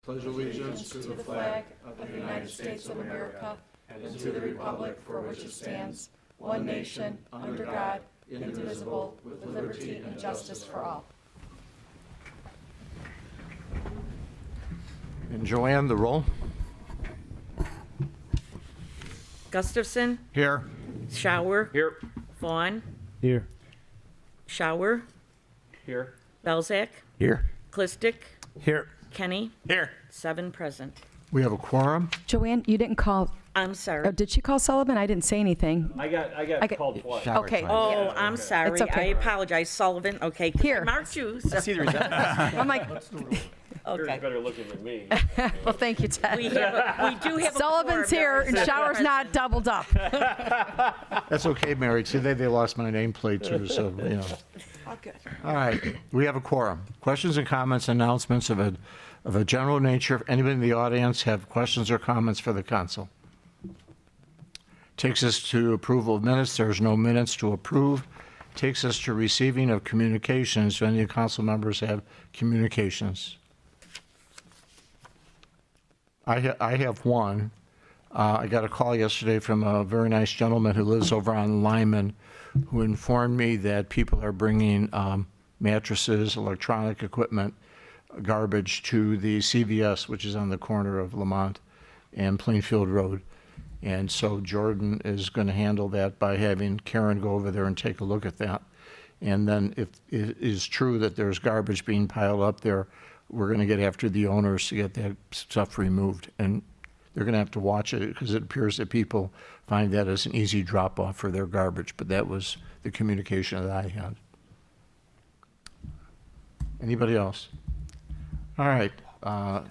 pledge allegiance to the flag of the United States of America and to the republic for which it stands, one nation, under God, indivisible, with liberty and justice for all. And Joanne, the roll. Gustafson, Here. Shower, Here. Vaughn, Here. Shower, Here. Belzak, Here. Clistic, Here. Kenny, Here. 7 present. We have a quorum. Joanne, you didn't call. I'm Oh, sorry. did she call Sullivan? I didn't say anything. I got called twice. Okay. Oh, I'm sorry. It's okay. I apologize. Sullivan. Okay. 'Cause Here. I marked you. So. See the resemblance? I'm like, Yours Okay. is better looking than me. well, thank you, Ted. We do have a Sullivan's quorum. here and Shower's not doubled up. That's okay, Mary. Today they lost my nameplate too, so, you know. All good. All right, we have a quorum. Questions and comments, announcements of a general nature. If anybody in the audience have questions or comments for the council? Takes us to approval of minutes. There's no minutes to approve. Takes us to receiving of communications. Do any council members have communications? I have one. I got a call yesterday from a very nice gentleman who lives over on Lyman, who informed me that people are bringing mattresses, electronic equipment, garbage to the CVS, which is on the corner of Lamont and Plainfield Road. And so Jordan is going to handle that by having Karen go over there and take a look at that. And then if it is true that there's garbage being piled up there, we're going to get after the owners to get that stuff removed. And they're going to have to watch it because it appears that people find that as an easy drop-off for their garbage. But that was the communication that I had. Anybody else? All right.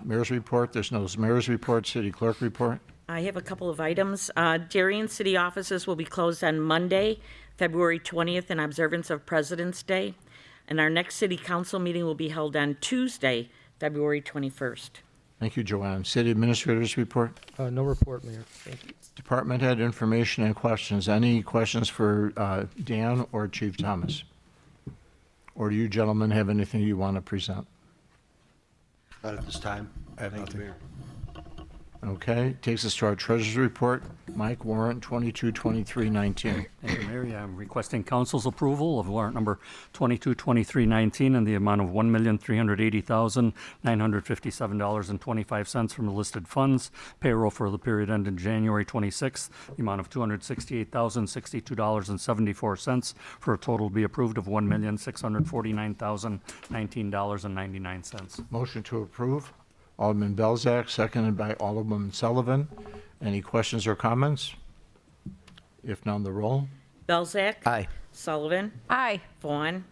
Mayor's report. There's no mayor's report. City clerk report. I have a couple of items. Darien city offices will be closed on Monday, February 20th, in observance of President's Day. And our next city council meeting will be held on Tuesday, February 21st. Thank you, Joanne. City administrators report. No report, Mayor. Thank you. Department head information and questions. Any questions for Dan or Chief Thomas? Or do you gentlemen have anything you want to present? Not at this time. I have Thank you, nothing. Mayor. Okay, takes us to our treasurer's report. Mike, warrant 222319. Thank you, Mayor. I'm requesting council's approval of warrant number 222319 in the amount of $1,380,957.25 from the listed funds. Payroll for the period ended January 26th, the amount of $268,062.74 for a total to be approved of $1,649,019.99. Motion to approve. Alderman Belzak, seconded by Alderman Sullivan. Any questions or comments? If none, the roll. Belzak. Aye. Sullivan. Aye. Vaughn.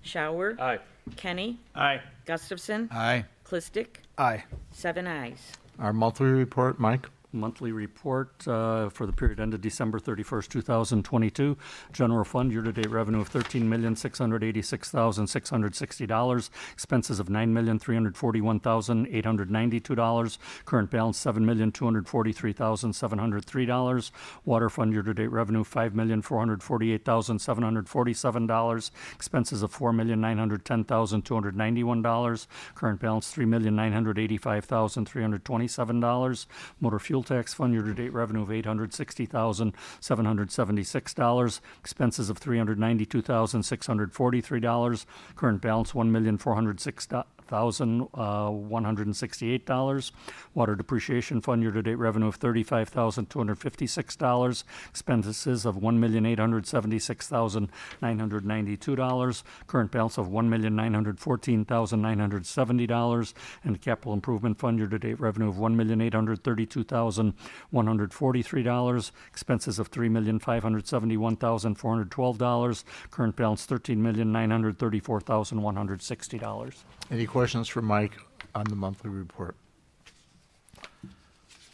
Shower. Aye. Kenny. Aye. Gustafson. Aye. Clistic. Aye. 7 ayes. Our monthly report, Mike. Monthly report for the period ended December 31st, 2022. General fund year-to-date revenue of $13,686,660. Expenses of $9,341,892. Current balance $7,243,703. Water fund year-to-date revenue $5,448,747. Expenses of $4,910,291. Current balance $3,985,327. Motor fuel tax fund year-to-date revenue of $860,776. Expenses of $392,643. Current balance $1,406,168. Water depreciation fund year-to-date revenue of $35,256. Expenses of $1,876,992. Current balance of $1,914,970. And capital improvement fund year-to-date revenue of $1,832,143. Expenses of $3,571,412. Current balance $13,934,160. Any questions for Mike on the monthly report?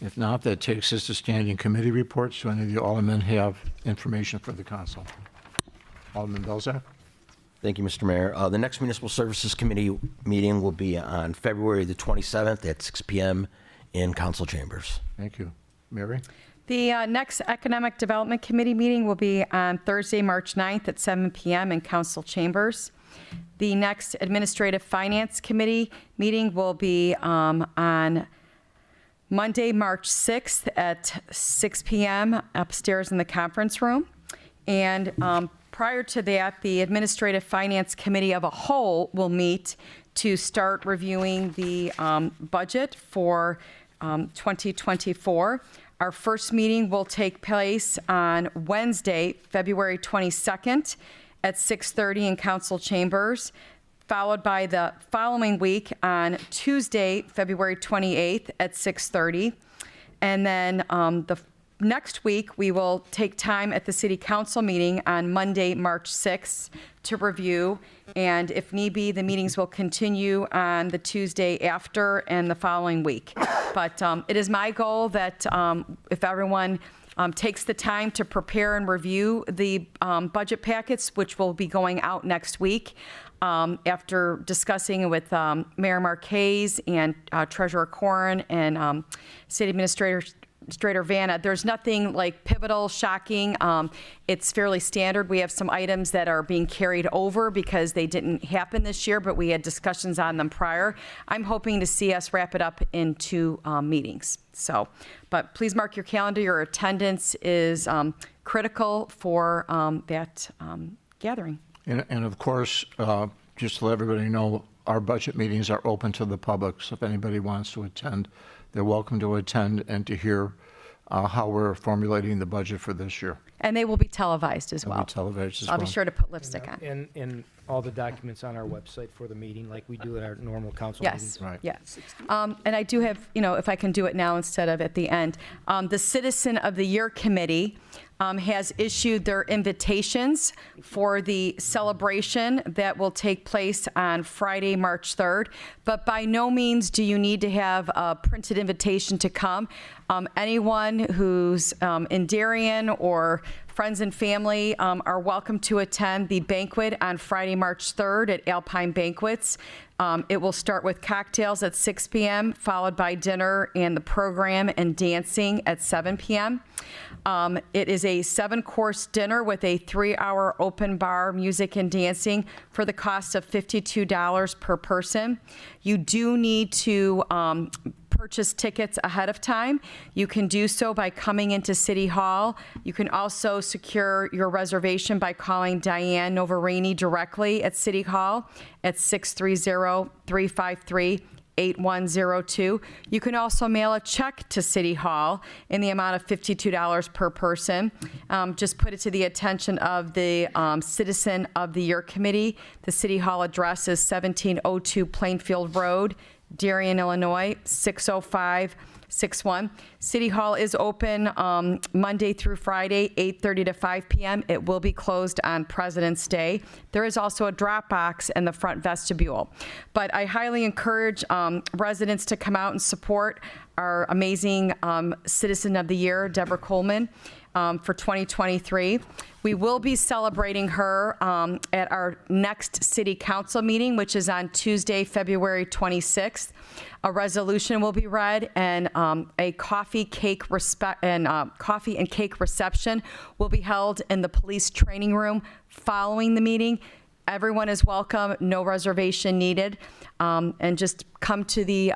If not, that takes us to standing committee reports. Do any of the aldermen have information for the council? Alderman Belzak? Thank you, Mr. Mayor. The next Municipal Services Committee meeting will be on February the 27th at 6 p.m. in council chambers. Thank you. Mary? The next Economic Development Committee meeting will be on Thursday, March 9th at 7 p.m. in council chambers. The next Administrative Finance Committee meeting will be on Monday, March 6th at 6 p.m. upstairs in the conference room. And prior to that, the Administrative Finance Committee of a whole will meet to start reviewing the budget for 2024. Our first meeting will take place on Wednesday, February 22nd at 6:30 in council chambers, followed by the following week on Tuesday, February 28th at 6:30. And then the next week, we will take time at the city council meeting on Monday, March 6th to review. And if need be, the meetings will continue on the Tuesday after and the following week. But it is my goal that if everyone takes the time to prepare and review the budget packets, which will be going out next week, after discussing with Mayor Marquez and Treasurer Corrin and City Administrator Vanna, there's nothing like pivotal, shocking. It's fairly standard. We have some items that are being carried over because they didn't happen this year, but we had discussions on them prior. I'm hoping to see us wrap it up in 2 meetings. So, but please mark your calendar. Your attendance is critical for that gathering. And of course, just to let everybody know, our budget meetings are open to the public, so if anybody wants to attend, they're welcome to attend and to hear how we're formulating the budget for this year. And they will be televised as well. They'll be televised as I'll well. be sure to put lipstick on. And all the documents on our website for the meeting, like we do at our normal council Yes, meetings. Right. yes. And I do have, if I can do it now instead of at the end, the Citizen of the Year Committee has issued their invitations for the celebration that will take place on Friday, March 3rd. But by no means do you need to have a printed invitation to come. Anyone who's in Darien or friends and family are welcome to attend the banquet on Friday, March 3rd at Alpine Banquets. It will start with cocktails at 6 p.m., followed by dinner and the program and dancing at 7 p.m. It is a 7-course dinner with a 3-hour open bar, music and dancing for the cost of $52 per person. You do need to purchase tickets ahead of time. You can do so by coming into City Hall. You can also secure your reservation by calling Diane Novarini directly at City Hall at 630-353-8102. You can also mail a check to City Hall in the amount of $52 per person. Just put it to the attention of the Citizen of the Year Committee. The City Hall address is 1702 Plainfield Road, Darien, Illinois, 60561. City Hall is open Monday through Friday, 8:30 to 5 p.m. It will be closed on President's Day. There is also a drop box in the front vestibule. But I highly encourage residents to come out and support our amazing Citizen of the Year, Deborah Coleman, for 2023. We will be celebrating her at our next city council meeting, which is on Tuesday, February 26th. A resolution will be read, and a coffee and cake reception will be held in the police training room following the meeting. Everyone is welcome, no reservation needed, and just come to the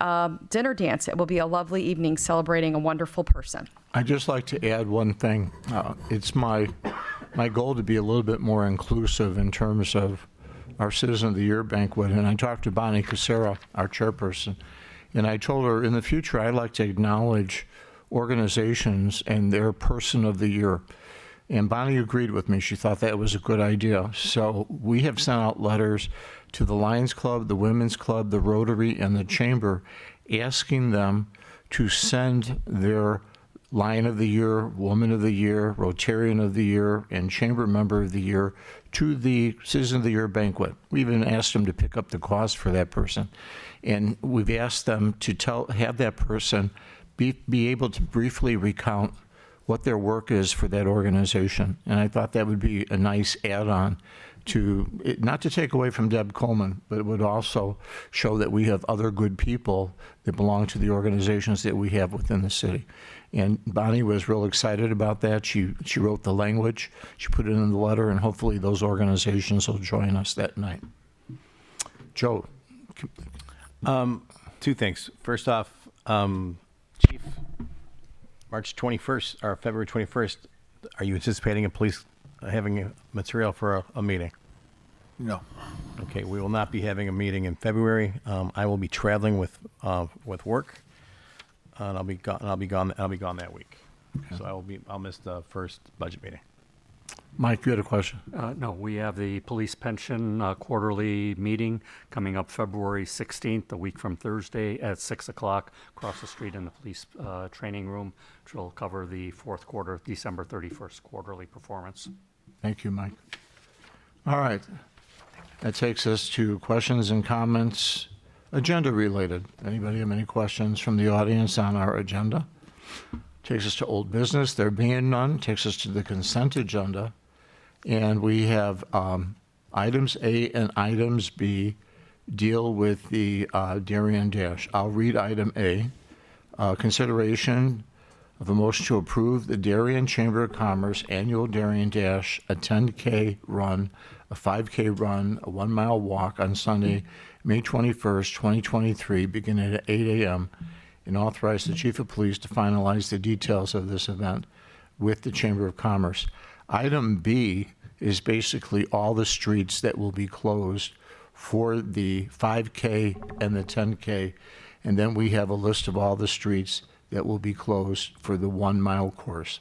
dinner dance. It will be a lovely evening celebrating a wonderful person. I'd just like to add one thing. It's my goal to be a little bit more inclusive in terms of our Citizen of the Year banquet. And I talked to Bonnie Casera, our chairperson, and I told her in the future I'd like to acknowledge organizations and their Person of the Year. And Bonnie agreed with me. She thought that was a good idea. So we have sent out letters to the Lions Club, the Women's Club, the Rotary, and the Chamber, asking them to send their Lion of the Year, Woman of the Year, Rotarian of the Year, and Chamber Member of the Year to the Citizen of the Year banquet. We even asked them to pick up the cost for that person. And we've asked them to have that person be able to briefly recount what their work is for that organization. And I thought that would be a nice add-on not to take away from Deb Coleman, but it would also show that we have other good people that belong to the organizations that we have within the city. And Bonnie was real excited about that. She wrote the language, she put it in the letter, and hopefully those organizations will join us that night. Joe? Two things. First off, Chief, March 21st or February 21st, are you anticipating a police having material for a meeting? No. Okay, we will not be having a meeting in February. I will be traveling with work, and I'll be gone that week. So I'll miss the first budget meeting. Mike, you had a question? No, we have the police pension quarterly meeting coming up February 16th, a week from Thursday at 6 o'clock across the street in the police training room, which will cover the fourth quarter, December 31st quarterly performance. Thank you, Mike. All right. That takes us to questions and comments, agenda related. Anybody have any questions from the audience on our agenda? Takes us to old business. There being none, takes us to the consent agenda. And we have items A and items B deal with the Darien Dash. I'll read item A. Consideration of a motion to approve the Darien Chamber of Commerce annual Darien Dash, a 10K run, a 5K run, a 1 mile walk on Sunday, May 21st, 2023, beginning at 8 a.m., and authorize the Chief of Police to finalize the details of this event with the Chamber of Commerce. Item B is basically all the streets that will be closed for the 5K and the 10K, and then we have a list of all the streets that will be closed for the 1 mile course.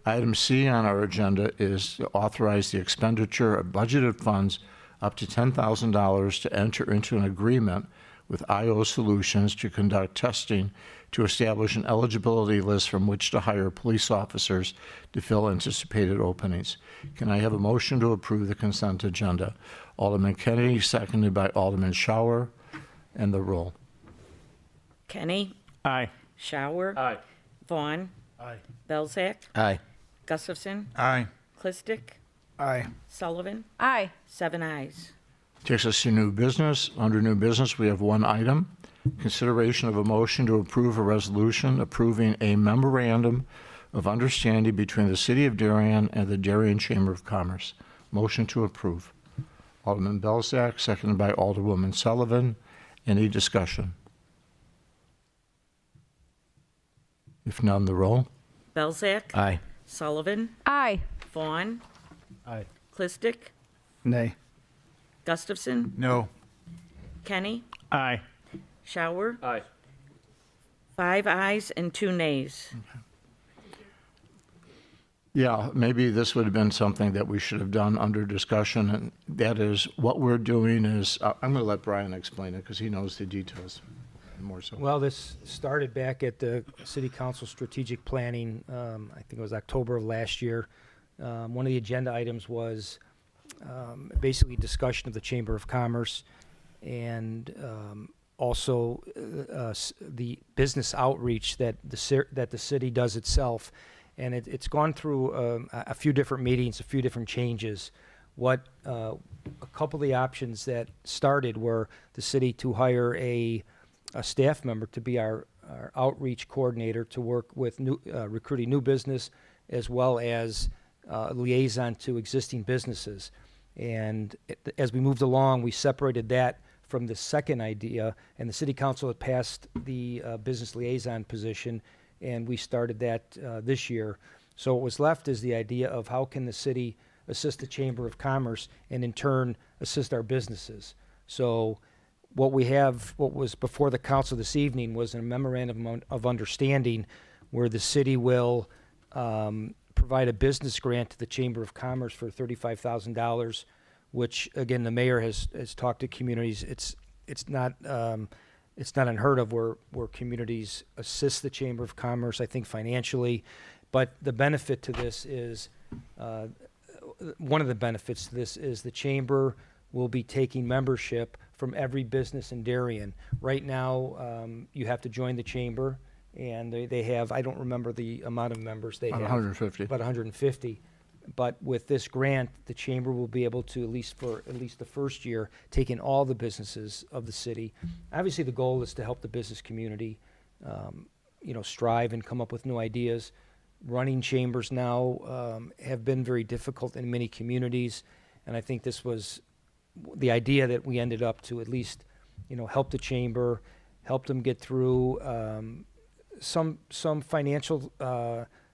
Item C on our agenda is to authorize the expenditure of budgeted funds up to $10,000 to enter into an agreement with IO Solutions to conduct testing to establish an eligibility list from which to hire police officers to fill anticipated openings. Can I have a motion to approve the consent agenda? Alderman Kennedy, seconded by Alderman Shower, and the roll. Kenny? Aye. Shower? Aye. Vaughn? Aye. Belzak? Aye. Gustafson? Aye. Clistic? Aye. Sullivan? Aye. 7 ayes. Takes us to new business. Under new business, we have one item. Consideration of a motion to approve a resolution approving a memorandum of understanding between the City of Darien and the Darien Chamber of Commerce. Motion to approve. Alderman Belzak, seconded by Alderwoman Sullivan. Any discussion? If none, the roll. Belzak? Aye. Sullivan? Aye. Vaughn? Aye. Clistic? Nay. Gustafson? No. Kenny? Aye. Shower? Aye. 5 ayes and 2 nays. Yeah, maybe this would have been something that we should have done under discussion, and that is, what we're doing is, I'm going to let Brian explain it, because he knows the details more so. Well, this started back at the City Council Strategic Planning, I think it was October of last year. One of the agenda items was basically discussion of the Chamber of Commerce and also the business outreach that the city does itself. And it's gone through a few different meetings, a few different changes. A couple of the options that started were the city to hire a staff member to be our outreach coordinator to work with recruiting new business as well as liaison to existing businesses. And as we moved along, we separated that from the second idea, and the city council had passed the business liaison position, and we started that this year. So what was left is the idea of how can the city assist the Chamber of Commerce and in turn assist our businesses. So what was before the council this evening was a memorandum of understanding where the city will provide a business grant to the Chamber of Commerce for $35,000, which again the mayor has talked to communities. It's not unheard of where communities assist the Chamber of Commerce, I think financially, but the benefit to this is one of the benefits to this is the chamber will be taking membership from every business in Darien. Right now, you have to join the chamber, and they have, I don't remember the amount of members they have. 150. About 150. But with this grant, the chamber will be able to, at least the first year, take in all the businesses of the city. Obviously, the goal is to help the business community, strive and come up with new ideas. Running chambers now have been very difficult in many communities, and I think this was the idea that we ended up to at least, help the chamber, help them get through some financial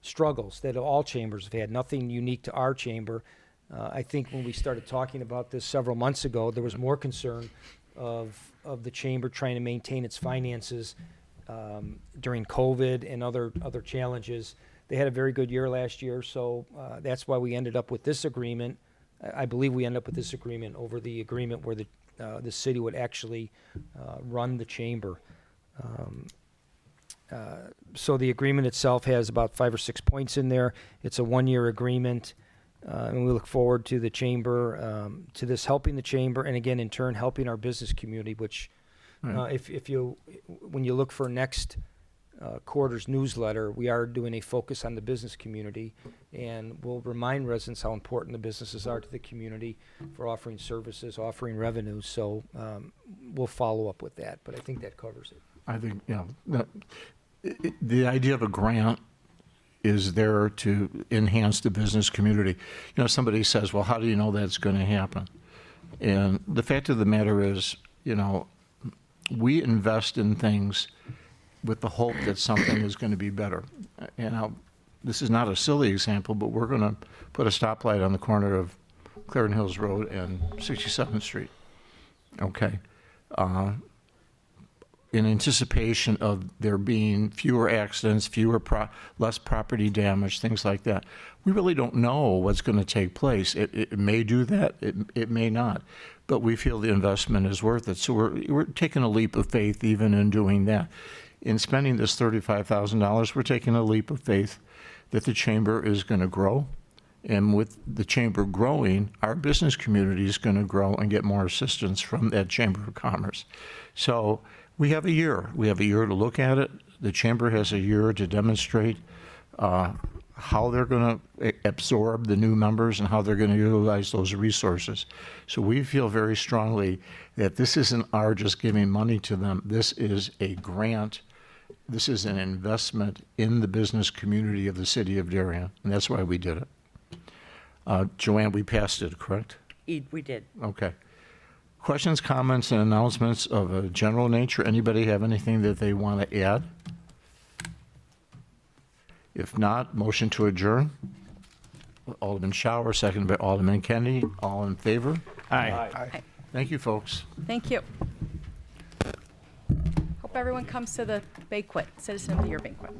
struggles that all chambers have had, nothing unique to our chamber. I think when we started talking about this several months ago, there was more concern of the chamber trying to maintain its finances during COVID and other challenges. They had a very good year last year, so that's why we ended up with this agreement. I believe we ended up with this agreement over the agreement where the city would actually run the chamber. So the agreement itself has about 5 or 6 points in there. It's a 1-year agreement, and we look forward to the chamber, to this helping the chamber, and again, in turn, helping our business community, which when you look for next quarter's newsletter, we are doing a focus on the business community, and we'll remind residents how important the businesses are to the community for offering services, offering revenue. So we'll follow up with that, but I think that covers it. I think, the idea of a grant is there to enhance the business community. Somebody says, well, how do you know that's going to happen? And the fact of the matter is, we invest in things with the hope that something is going to be better. And this is not a silly example, but we're going to put a stoplight on the corner of Clarendon Hills Road and 67th Street. Okay. In anticipation of there being fewer accidents, less property damage, things like that. We really don't know what's going to take place. It may do that, it may not, but we feel the investment is worth it. So we're taking a leap of faith even in doing that. In spending this $35,000, we're taking a leap of faith that the chamber is going to grow. And with the chamber growing, our business community is going to grow and get more assistance from that Chamber of Commerce. So we have a year. We have a year to look at it. The chamber has a year to demonstrate how they're going to absorb the new members and how they're going to utilize those resources. So we feel very strongly that this isn't our just giving money to them. This is a grant. This is an investment in the business community of the city of Darien, and that's why we did it. Joanne, we passed it, correct? We did. Okay. Questions, comments, and announcements of a general nature? Anybody have anything that they want to add? If not, motion to adjourn. Alderman Shower, seconded by Alderman Kennedy. All in favor? Aye. Thank you, folks. Thank you. Hope everyone comes to the banquet, Citizen of the Year banquet.